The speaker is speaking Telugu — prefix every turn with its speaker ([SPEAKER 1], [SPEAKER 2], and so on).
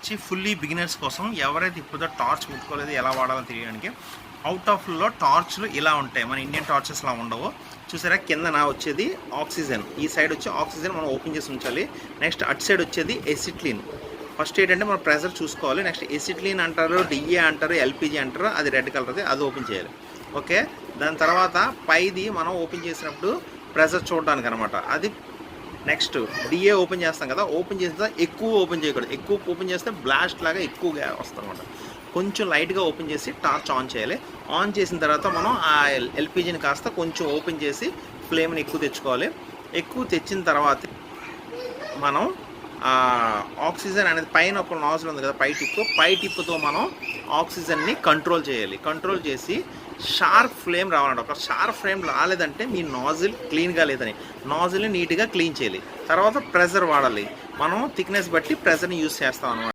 [SPEAKER 1] వచ్చి ఫుల్లీ బిగినర్స్ కోసం, ఎవరైతే ఇప్పుడు టార్చ్ ముట్టుకోలేదు ఎలా వాడాలో తెలియడానికి. అవుట్ ఆఫ్లో టార్చ్లు ఇలా ఉంటాయి, మన ఇండియన్ టార్చెస్ లా ఉండవు. చూసారా, కింద నా వచ్చేది ఆక్సిజన్, ఈ సైడ్ వచ్చి ఆక్సిజన్ మనం ఓపెన్ చేసి ఉంచాలి. నెక్స్ట్ అటు సైడ్ వచ్చేది ఎసిట్లిన్. ఫస్ట్ ఏంటంటే మనం ప్రెజర్ చూసుకోవాలి. నెక్స్ట్ ఎసిట్లిన్ అంటారు, డిఏ అంటారు, ఎల్పిజి అంటారు, అది రెడ్ కలర్ది, అది ఓపెన్ చేయాలి. ఓకే, దాని తర్వాత పైది మనం ఓపెన్ చేసినప్పుడు ప్రెజర్ చూడడానికి అనమాట. అది నెక్స్ట్ డిఏ ఓపెన్ చేస్తాం కదా, ఓపెన్ చేసిన ఎక్కువ ఓపెన్ చేయకూడదు. ఎక్కువ ఓపెన్ చేస్తే బ్లాస్ట్ లాగా ఎక్కువగా వస్తుంది అనమాట. కొంచెం లైట్గా ఓపెన్ చేసి టార్చ్ ఆన్ చేయాలి. ఆన్ చేసిన తర్వాత మనం ఆ ఎల్పిజిని కాస్త కొంచెం ఓపెన్ చేసి ఫ్లేమ్ని ఎక్కువ తెచ్చుకోవాలి. ఎక్కువ తెచ్చిన తర్వాత మనం ఆక్సిజన్ అనేది పైన ఒక నాజిల్ ఉంది కదా, పై టిప్పుతో మనం ఆక్సిజన్ని కంట్రోల్ చేయాలి. కంట్రోల్ చేసి షార్ప్ ఫ్లేమ్ రావాలంటే, ఒక షార్ప్ ఫ్లేమ్ రాలేదంటే మీ నాజిల్ క్లీన్గా లేదని, నాజిల్ని నీట్గా క్లీన్ చేయాలి. తర్వాత ప్రెజర్ వాడాలి. మనం థిక్నెస్ బట్టి ప్రెజర్ని యూజ్ చేస్తాం అనమాట.